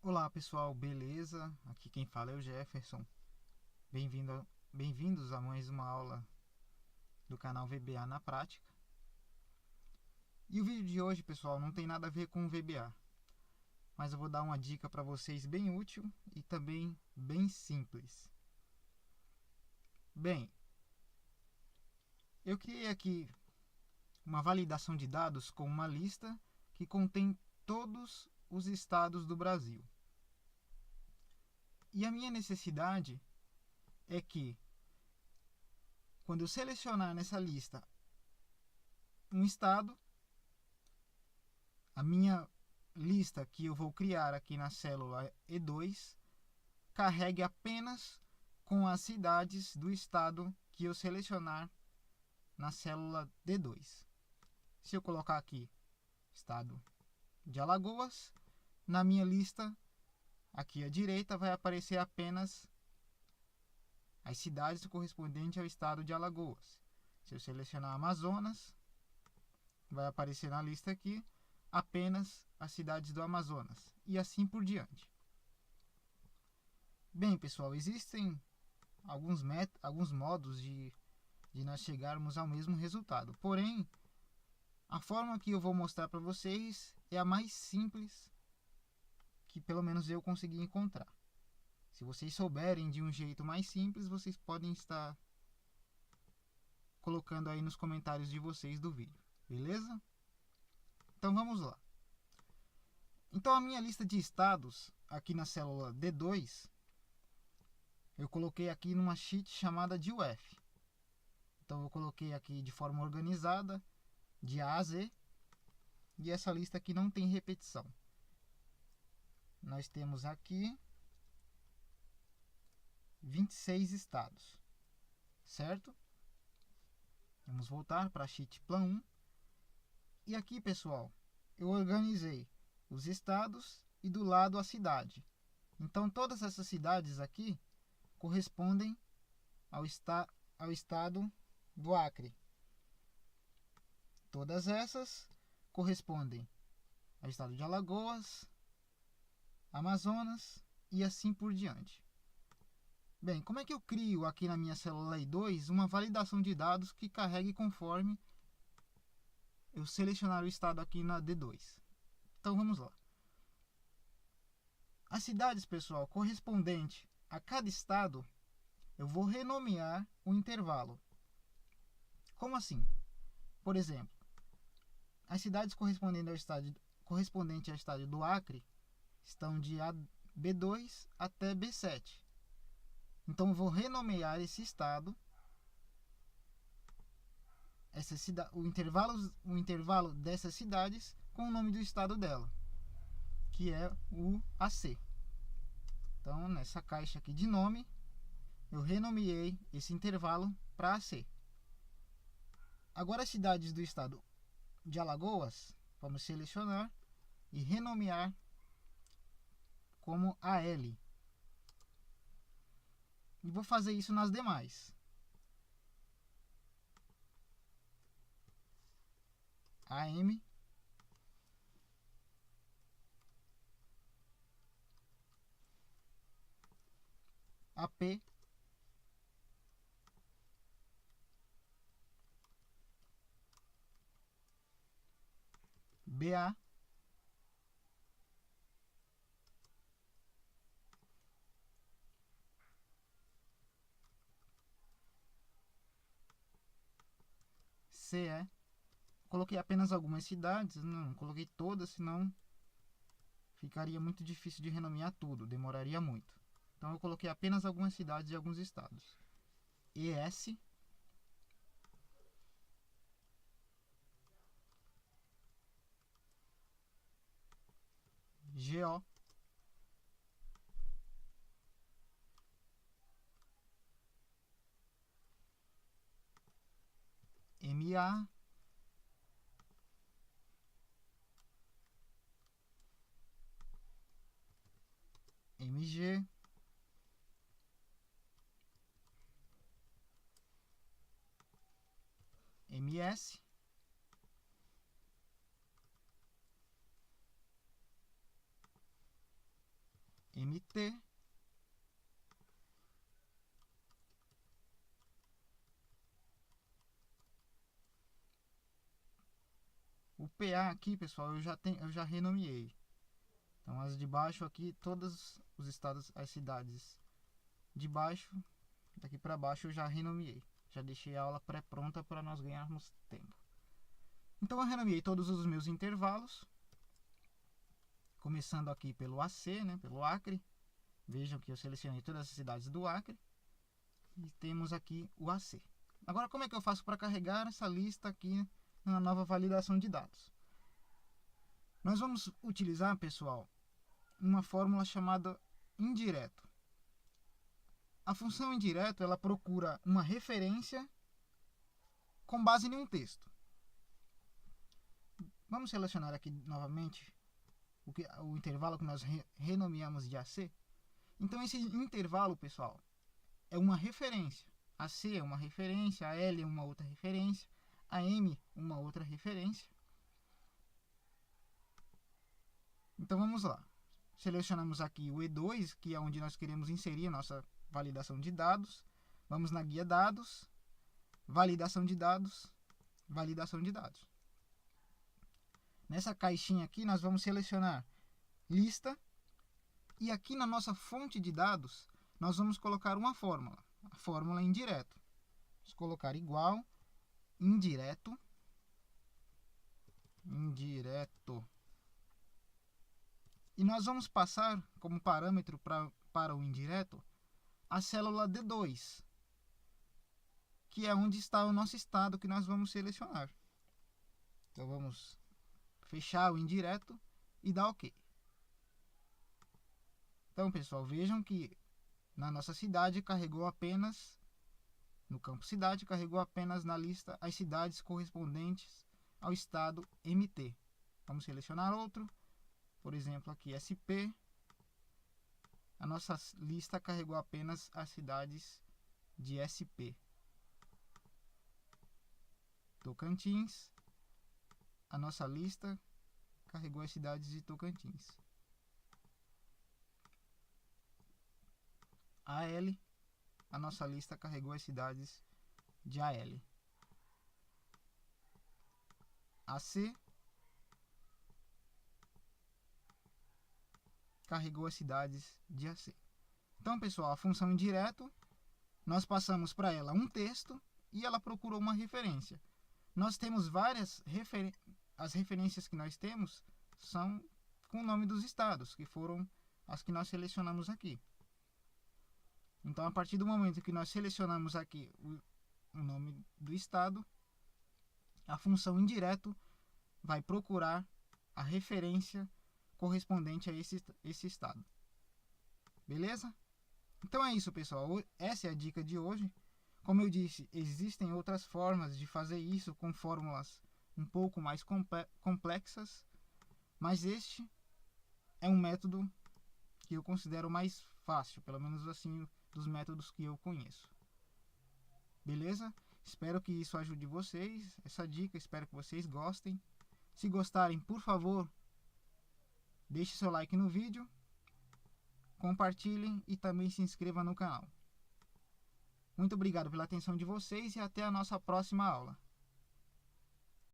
Olá pessoal, beleza? Aqui quem fala é o Jefferson. Bem-vindos a mais uma aula do canal VBA na prática. E o vídeo de hoje, pessoal, não tem nada a ver com o VBA, mas eu vou dar uma dica para vocês bem útil e também bem simples. Bem, eu criei aqui uma validação de dados com uma lista que contém todos os estados do Brasil. E a minha necessidade é que, quando eu selecionar nessa lista um estado, a minha lista que eu vou criar aqui na célula E2 carregue apenas com as cidades do estado que eu selecionar na célula D2. Se eu colocar aqui estado de Alagoas, na minha lista aqui à direita vai aparecer apenas as cidades correspondentes ao estado de Alagoas. Se eu selecionar Amazonas, vai aparecer na lista aqui apenas as cidades do Amazonas, e assim por diante. Bem, pessoal, existem alguns modos de nós chegarmos ao mesmo resultado. Porém, a forma que eu vou mostrar para vocês é a mais simples que pelo menos eu consegui encontrar. Se vocês souberem de um jeito mais simples, vocês podem estar colocando aí nos comentários de vocês do vídeo, beleza? Então vamos lá. Então a minha lista de estados aqui na célula D2, eu coloquei aqui numa sheet chamada de UF. Então eu coloquei aqui de forma organizada, de A a Z, e essa lista aqui não tem repetição. Nós temos aqui 26 estados, certo? Vamos voltar para a sheet plan 1. E aqui, pessoal, eu organizei os estados e do lado a cidade. Então todas essas cidades aqui correspondem ao estado do Acre. Todas essas correspondem ao estado de Alagoas, Amazonas e assim por diante. Bem, como é que eu crio aqui na minha célula I2 uma validação de dados que carregue conforme eu selecionar o estado aqui na D2? Então vamos lá. As cidades, pessoal, correspondente a cada estado, eu vou renomear o intervalo. Como assim? Por exemplo, as cidades correspondentes ao estado do Acre estão de B2 até B7. Então eu vou renomear esse estado, o intervalo dessas cidades com o nome do estado dela, que é o AC. Então nessa caixa aqui de nome, eu renomeei esse intervalo para AC. Agora as cidades do estado de Alagoas, vamos selecionar e renomear como AL. E vou fazer isso nas demais. AM, AP, BA, CE. Coloquei apenas algumas cidades, não coloquei todas, senão ficaria muito difícil de renomear tudo, demoraria muito. Então eu coloquei apenas algumas cidades e alguns estados. ES, GO, MA, MG, MS, MT, o PA aqui, pessoal, eu já renomeei. Então as de baixo aqui, todos os estados, as cidades de baixo, daqui para baixo eu já renomeei. Já deixei a aula pré-pronta para nós ganharmos tempo. Então eu renomeei todos os meus intervalos, começando aqui pelo AC, né, pelo Acre. Vejam que eu selecionei todas as cidades do Acre e temos aqui o AC. Agora, como é que eu faço para carregar essa lista aqui na nova validação de dados? Nós vamos utilizar, pessoal, uma fórmula chamada indireto. A função indireto, ela procura uma referência com base em um texto. Vamos selecionar aqui novamente o intervalo que nós renomeamos de AC. Então esse intervalo, pessoal, é uma referência. A C é uma referência, a L é uma outra referência, a M uma outra referência. Então vamos lá. Selecionamos aqui o E2, que é onde nós queremos inserir a nossa validação de dados. Vamos na guia dados, validação de dados, validação de dados. Nessa caixinha aqui nós vamos selecionar lista e aqui na nossa fonte de dados nós vamos colocar uma fórmula, a fórmula indireto. Vamos colocar igual, indireto, e nós vamos passar como parâmetro para o indireto a célula D2, que é onde está o nosso estado que nós vamos selecionar. Então vamos fechar o indireto e dar OK. Então, pessoal, vejam que na nossa cidade carregou apenas, no campo cidade, carregou apenas na lista as cidades correspondentes ao estado MT. Vamos selecionar outro, por exemplo, aqui SP. A nossa lista carregou apenas as cidades de SP. Tocantins. A nossa lista carregou as cidades de Tocantins. AL, a nossa lista carregou as cidades de AL. AC carregou as cidades de AC. Então, pessoal, a função indireto, nós passamos para ela um texto e ela procurou uma referência. Nós temos várias as referências que nós temos são com o nome dos estados, que foram as que nós selecionamos aqui. Então, a partir do momento que nós selecionamos aqui o nome do estado, a função indireto vai procurar a referência correspondente a esse estado. Beleza? Então é isso, pessoal. Essa é a dica de hoje. Como eu disse, existem outras formas de fazer isso com fórmulas um pouco mais complexas, mas este é um método que eu considero mais fácil, pelo menos assim, dos métodos que eu conheço. Beleza? Espero que isso ajude vocês, essa dica, espero que vocês gostem. Se gostarem, por favor, deixe seu like no vídeo, compartilhem e também se inscrevam no canal. Muito obrigado pela atenção de vocês e até a nossa próxima aula.